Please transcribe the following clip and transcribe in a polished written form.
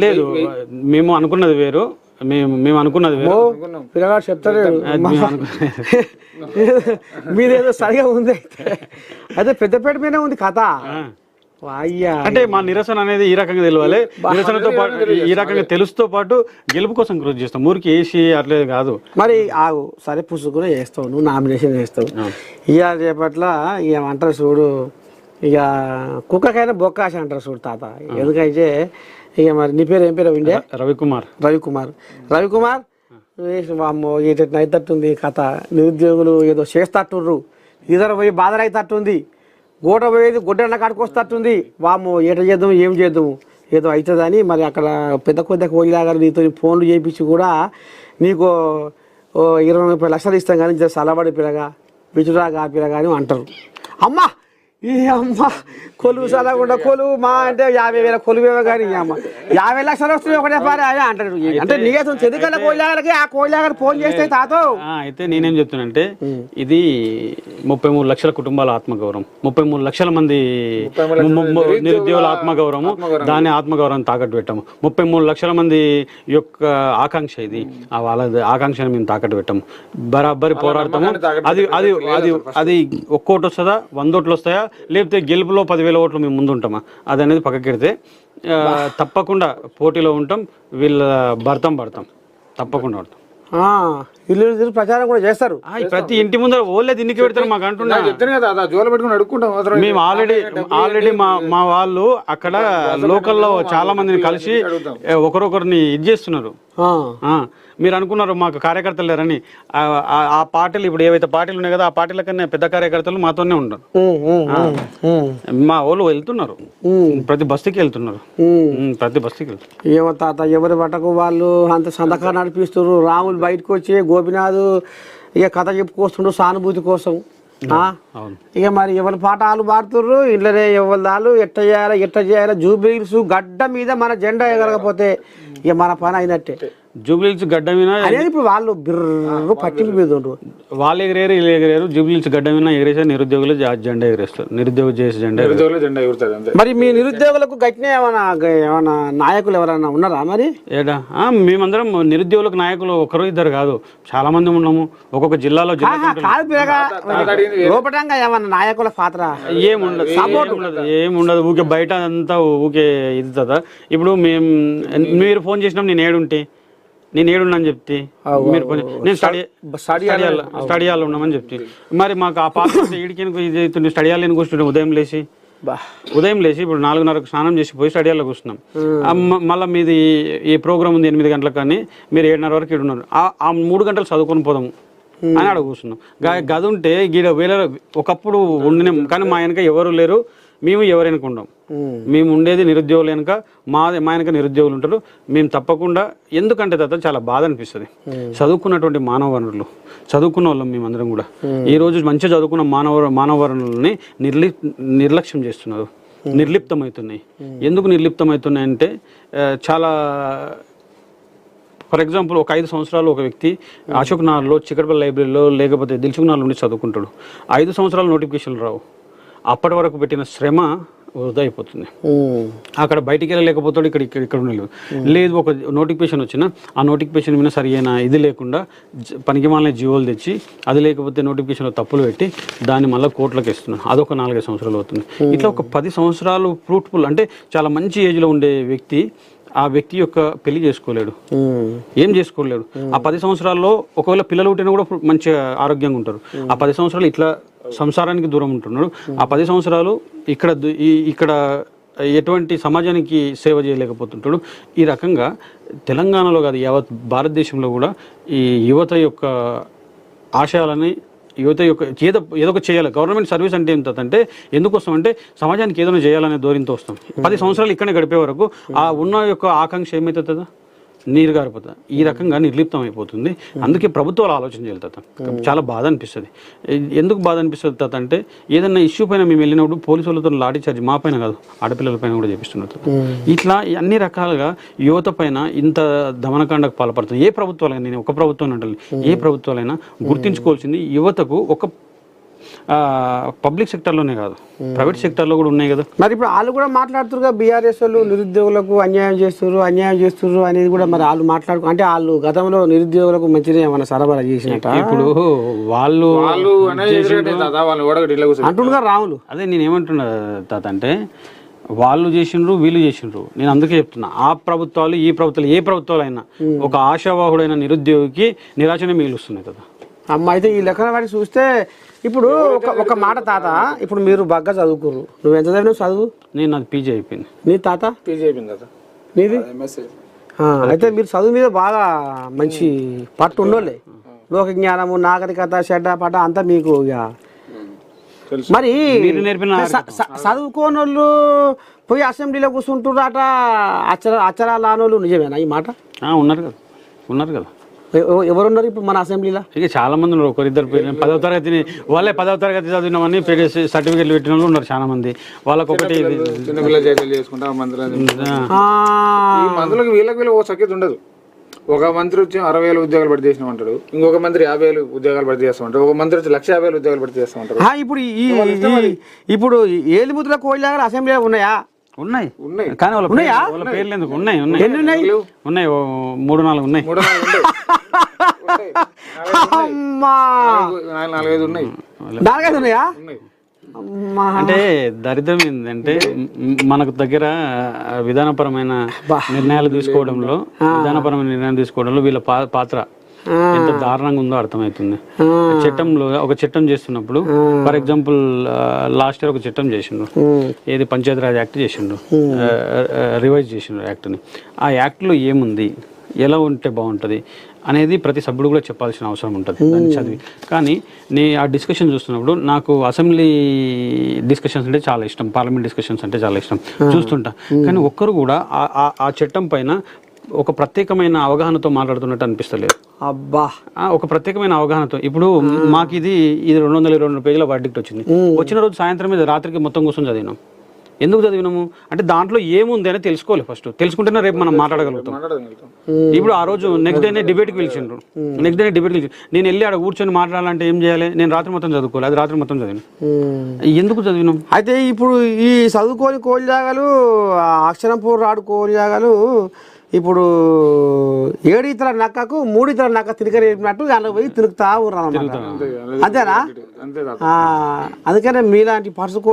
లేదు, మేము అనుకున్నది వేరు. మేము అనుకున్నది వేరు. పిల్లగాడు చెప్తారు మీదేదో సరిగా ఉంది. అయితే పెద్దపేట మీదే ఉంది కథ. అయ్యా అంటే మా నిరసన అనేది ఈ రకంగా తెలియాలి. నిరసనతో పాటు ఈ రకంగా తెలుసుతో పాటు గెలుపు కోసం కృషి చేస్తాం. ఊరికి వేసి అట్లే కాదు. మరి ఆగు, సరే పుస్తకం కూడా వేస్తావు, నువ్వు నామినేషన్ వేస్తావు. ఇవాళ రేపట్ల ఏమంటారు చూడు, ఇక కుక్కకైనా బొక్కాశ అంటారు చూడు తాత. ఎందుకంటే ఇక మరి నీ పేరు ఏం పేరు ఉండే? రవికుమార్. అమ్మో అయితట్టుంది కథ. నిరుద్యోగులు ఏదో చేస్తట్టుండ్రు, ఇద్దరు పోయి బాధలు అవుతట్టుంది, గోట పోయేది గొడ్డన్న కాడికి వస్తట్టుంది. వామ్మో ఏట చేద్దాం ఏం చేద్దాము ఏదో అవుతుందని మరి అక్కడ పెద్ద పోయిలాగా నీతో ఫోన్లు చేయించి కూడా నీకు 20-30 లక్షలు ఇస్తాం కానీ సలబడి పిల్లగా బిచురాగా పిల్లగా అని అంటారు. అమ్మా ఈ అమ్మ కొలువు సలకుండా కొలువు మా అంటే 50,000 కొలువేమో కానీ అమ్మ 50 లక్షలు వస్తున్నాయి ఒకటే పారే అదే అంటాడు. అంటే నీకేసం చెదుకల కోయిలాగలకి ఆ కోయిలాగలు ఫోన్ చేస్తే తాతో. అయితే నేనేం చెప్తున్నానంటే ఇది 33 లక్షల కుటుంబాల ఆత్మగౌరవం, 33 లక్షల మంది నిరుద్యోగుల ఆత్మగౌరవం, దాని ఆత్మగౌరవం తాకట్టు పెట్టాము. 33 లక్షల మంది యొక్క ఆకాంక్ష ఇది, వాళ్ళ ఆకాంక్షను మేము తాకట్టు పెట్టాము. బరాబరి పోరాడతాము. అది అది అది అది ఒక్కోటి వస్తుందా 100 ఓట్లు వస్తాయా లేకపోతే గెలుపులో 10,000 ఓట్లు మేము ముందు ఉంటామా అది అనేది పక్కకెడితే తప్పకుండా పోటీలో ఉంటాం. వీళ్ళ భర్తం తప్పకుండా పడతాం. ఇల్లు ప్రచారం కూడా చేస్తారు. ప్రతి ఇంటి ముందర ఓళ్ళే తిన్నికి పెడతారు మాకు అంటున్నా. మేము ఆల్రెడీ మా వాళ్ళు అక్కడ లోకల్లో చాలా మందిని కలిసి ఒకరొకరిని ఇది చేస్తున్నారు. మీరు అనుకున్నారు మాకు కార్యకర్తలు లేరని. ఆ పార్టీలు ఇప్పుడు ఏవైతే పార్టీలు ఉన్నాయి కదా, ఆ పార్టీల కన్నా పెద్ద కార్యకర్తలు మాతోనే ఉంటారు. మా వాళ్ళు వెళ్తున్నారు, ప్రతి బస్తీకి వెళ్తున్నారు. ఏమో తాత ఎవరి పట్టకు వాళ్ళు అంత సంతకాలు నడిపిస్తున్నారు. రాములు బయటకు వచ్చి గోపినాథ్ ఇక కథ చెప్పుకొస్తుండ్రు సానుభూతి కోసం. ఇక మరి ఎవరి పాట వాళ్ళు పాడుతుర్రు, ఇంట్లోనే ఎవరి దాళ్ళు ఎట్ట చేయాలి జూబ్లీహిల్స్ గడ్డ మీద మన జెండా ఎగరకపోతే ఇక మన పని అయినట్టే. జూబ్లీహిల్స్ గడ్డ మీద ఇప్పుడు వాళ్ళు బిర్రు పట్టింపు మీద వాళ్ళు ఎగిరేరు జూబ్లీహిల్స్ గడ్డ మీద ఎగిరేసారు. నిరుద్యోగులు జెండా ఎగిరేస్తారు. నిరుద్యోగ చేసే జెండా ఎగురుతారు. మరి మీ నిరుద్యోగులకు గట్టిన ఏమన్నా నాయకులు ఎవరైనా ఉన్నారా? మరి ఏడా మేమందరం నిరుద్యోగులకు నాయకులు ఒకరు ఇద్దరు కాదు, చాలా మంది ఉన్నాము. ఒక్కొక్క జిల్లాలో లోపటంగా ఏమన్నా నాయకుల పాత్ర ఏముండదు. ఊకే బయట అంతా ఊకే ఇది కదా. ఇప్పుడు మీరు ఫోన్ చేసినాం నేను ఏడున్నాను చెప్తే, మీరు నేను స్టడీ హాల్లో ఉన్నామని చెప్తే, మరి మాకు ఆ పాత్ర ఈడికి ఇది అవుతుంది. స్టడీ హాల్ నేను కూర్చుంటాం ఉదయం లేచి ఇప్పుడు 4:30కు స్నానం చేసి పోయి స్టడీ హాల్లో కూర్చున్నాం. మళ్ళీ మీది ఈ ప్రోగ్రామ్ ఉంది 8 గంటలకు, కానీ మీరు 7:30 వరకు ఇక్కడ ఉన్నారు. ఆ 3 గంటలు చదువుకొని పోదాము అని అక్కడ కూర్చున్నాం. గది ఉంటే గీడ ఒకప్పుడు ఉండినాం, కానీ మా వెనక ఎవరు లేరు, మేము ఎవరు వెనక ఉండం. మేము ఉండేది నిరుద్యోగులు వెనక, మా వెనక నిరుద్యోగులు ఉంటారు. మేము తప్పకుండా, ఎందుకంటే తర్వాత చాలా బాధ అనిపిస్తుంది. చదువుకున్నటువంటి మానవ వనరులు, చదువుకున్న వాళ్ళం మేమందరం కూడా ఈ రోజు మంచిగా చదువుకున్న మానవ వనరులని నిర్లక్ష్యం చేస్తున్నారు, నిర్లిప్తమవుతున్నాయి. ఎందుకు నిర్లిప్తమవుతున్నాయి అంటే చాలా, ఫర్ ఎగ్జాంపుల్ ఒక 5 సంవత్సరాలు ఒక వ్యక్తి అశోక్ నగర్లో చికట్పల్లి లైబ్రరీలో లేకపోతే దిల్సుఖ్ నగర్లో ఉండి చదువుకుంటాడు. 5 సంవత్సరాలు నోటిఫికేషన్లు రావు. అప్పటి వరకు పెట్టిన శ్రమ వృధా అయిపోతుంది. అక్కడ బయటికి వెళ్ళలేకపోతాడు, ఇక్కడ ఉండలేదు. లేదు ఒక నోటిఫికేషన్ వచ్చినా ఆ నోటిఫికేషన్ మీద సరైన ఇది లేకుండా పనికిమాలిన జీవోలు తెచ్చి, అది లేకపోతే నోటిఫికేషన్లో తప్పులు పెట్టి దాన్ని మళ్ళీ కోర్టులకు ఇస్తున్నాను. అదొక 4-5 సంవత్సరాలు అవుతుంది. ఇట్లా ఒక 10 సంవత్సరాలు ఫ్రూట్ఫుల్, అంటే చాలా మంచి ఏజ్లో ఉండే వ్యక్తి ఆ వ్యక్తి యొక్క పెళ్లి చేసుకోలేడు, ఏం చేసుకోలేడు. ఆ 10 సంవత్సరాల్లో ఒకవేళ పిల్లలు పుట్టినా కూడా మంచిగా ఆరోగ్యంగా ఉంటారు. ఆ 10 సంవత్సరాలు ఇట్లా సంసారానికి దూరం ఉంటున్నాడు. ఆ 10 సంవత్సరాలు ఇక్కడ ఎటువంటి సమాజానికి సేవ చేయలేకపోతుంటాడు. ఈ రకంగా తెలంగాణలో కాదు, యావత్ భారతదేశంలో కూడా ఈ యువత యొక్క ఆశయాలని, యువత యొక్క ఏదో ఒక చేయాలి. గవర్నమెంట్ సర్వీస్ అంటే ఏంటంటే ఎందుకోసం అంటే సమాజానికి ఏదైనా చేయాలనే ధోరణితో వస్తాం. 10 సంవత్సరాలు ఇక్కడే గడిపే వరకు ఆ ఉన్న యొక్క ఆకాంక్ష ఏమవుతుందా, నీరు గారిపోతుంది. ఈ రకంగా నిర్లిప్తం అయిపోతుంది. అందుకే ప్రభుత్వాలు ఆలోచన చేయాలి తాత. చాలా బాధ అనిపిస్తుంది. ఎందుకు బాధ అనిపిస్తుంది తాత అంటే, ఏదన్నా ఇష్యూ పైన మేము వెళ్ళినప్పుడు పోలీసు వాళ్ళతో లాఠీ చార్జ్ మా పైన కాదు, ఆడపిల్లల పైన కూడా చేపిస్తున్నారు. ఇట్లా అన్ని రకాలుగా యువత పైన ఇంత దమనకాండకు పాల్పడుతుంది. ఏ ప్రభుత్వాలైనా, నేను ఒక ప్రభుత్వం అంటే ఏ ప్రభుత్వాలైనా గుర్తించుకోవాల్సింది యువతకు ఒక పబ్లిక్ సెక్టర్లోనే కాదు, ప్రైవేట్ సెక్టర్లో కూడా ఉన్నాయి కదా. మరి ఇప్పుడు వాళ్ళు కూడా మాట్లాడుతురుగా బీఆర్ఎస్ వాళ్ళు నిరుద్యోగులకు అన్యాయం చేస్తున్నారు అనేది కూడా మరి వాళ్ళు మాట్లాడుకో అంటే వాళ్ళు గతంలో నిరుద్యోగులకు మంచిగా ఏమన్నా సరఫరా చేసినట్ట ఇప్పుడు వాళ్ళు అంటుండగా రాములు. అదే నేను ఏమంటున్నా తాత అంటే వాళ్ళు చేసిండ్రు వీళ్ళు చేసిండ్రు. నేను అందుకే చెప్తున్నా, ఆ ప్రభుత్వాలు ఈ ప్రభుత్వాలు ఏ ప్రభుత్వాలు అయినా ఒక ఆశావాహుడైన నిరుద్యోగికి నిరాశనే మిగులుస్తున్నాయి కదా. అమ్మ అయితే ఈ లెక్కన వాటి చూస్తే ఇప్పుడు ఒక మాట తాత, ఇప్పుడు మీరు బాగా చదువుకుర్రు, నువ్వు ఎంత చదివినావు చదువు? నేను నాది పీజీ అయిపోయింది. నీ తాత? పీజీ అయిపోయింది కదా. నీది? అయితే మీరు చదువు మీద బాగా మంచి పట్టు ఉన్నోళ్ళే, లోక జ్ఞానము నాగరికత చెడ్డ పట అంతా మీకు ఇక. మరి చదువుకోని వాళ్ళు పోయి అసెంబ్లీలో కూర్చుంటున్నారట, అచ్చరాలు రానోళ్ళు, నిజమేనా ఈ మాట? ఉన్నారు కదా. ఎవరున్నారు ఇప్పుడు మన అసెంబ్లీలో? ఇక చాలా మంది ఉన్నారు. ఒకరిద్దరు 10వ తరగతిని వాళ్ళే 10వ తరగతి చదివినామని సర్టిఫికేట్లు పెట్టిన వాళ్ళు ఉన్నారు చాలా మంది. వాళ్ళకి ఒకటి చిన్నపిల్ల చేతులు చేసుకుంటా మందులకు వీళ్ళకి ఓ సఖ్యత ఉండదు. ఒక మంత్రి వచ్చి 60,000 ఉద్యోగాలు భర్తీ చేసినామంటాడు, ఇంకొక మంత్రి 50,000 ఉద్యోగాలు భర్తీ చేస్తామంటారు, ఒక మంత్రి వచ్చి 150,000 ఉద్యోగాలు భర్తీ చేస్తామంటారు. ఇప్పుడు ఏలిముద్ర కోయిలాగా అసెంబ్లీలో ఉన్నాయా? ఉన్నాయి కానీ వాళ్ళ పేర్లు ఎందుకు? ఉన్నాయి 3-4 ఉన్నాయి. 4-5 ఉన్నాయి. 4-5 ఉన్నాయా? అంటే దరిద్రం ఏంటంటే మనకు దగ్గర విధానపరమైన నిర్ణయాలు తీసుకోవడంలో వీళ్ళ పాత్ర ఎంత దారుణంగా ఉందో అర్థమవుతుంది. చట్టంలో ఒక చట్టం చేస్తున్నప్పుడు, ఫర్ ఎగ్జాంపుల్ లాస్ట్ ఇయర్ ఒక చట్టం చేసిండ్రు, ఏది పంచాయతీరాజ్ యాక్ట్ చేసిండ్రు, రివైజ్ చేసిండ్రు యాక్ట్ని. ఆ యాక్ట్లో ఏముంది, ఎలా ఉంటే బాగుంటుంది అనేది ప్రతి సభ్యుడు కూడా చెప్పాల్సిన అవసరం ఉంటుంది దాన్ని చదివి. కానీ నేను ఆ డిస్కషన్ చూస్తున్నప్పుడు నాకు అసెంబ్లీ డిస్కషన్స్ అంటే చాలా ఇష్టం, పార్లమెంట్ డిస్కషన్స్ అంటే చాలా ఇష్టం, చూస్తుంటా. కానీ ఒక్కరు కూడా ఆ చట్టం పైన ఒక ప్రత్యేకమైన అవగాహనతో మాట్లాడుతున్నట్టు అనిపిస్తలేదు. అబ్బా, ఒక ప్రత్యేకమైన అవగాహనతో. ఇప్పుడు మాకు ఇది 222 పేజీల వర్డిక్ట్ వచ్చింది. వచ్చిన రోజు సాయంత్రం మీద రాత్రికి మొత్తం కూర్చొని చదివినాం. ఎందుకు చదివినాము అంటే దాంట్లో ఏముంది అని తెలుసుకోవాలి. ఫస్ట్ తెలుసుకుంటేనే రేపు మనం మాట్లాడగలుగుతాం. ఇప్పుడు ఆ రోజు నెక్స్ట్ డేనే డిబేట్కి పిలిచిండ్రు. నేను వెళ్ళి ఆడ కూర్చొని మాట్లాడాలంటే ఏం చేయాలి? నేను రాత్రి మొత్తం చదువుకోవాలి. అది రాత్రి మొత్తం చదివిన. ఎందుకు చదివినాం? అయితే ఇప్పుడు ఈ చదువుకోని కోడి జాగాలు, అక్షరం పూర్ రాడు కోడి జాగాలు ఇప్పుడు 7 ఇతర నక్కకు 3 ఇతర నక్క తిరగరేపినట్టు అందులో పోయి తిరుగుతా ఉన్నారు. అంతేనా? అందుకనే మీలాంటి పర్సు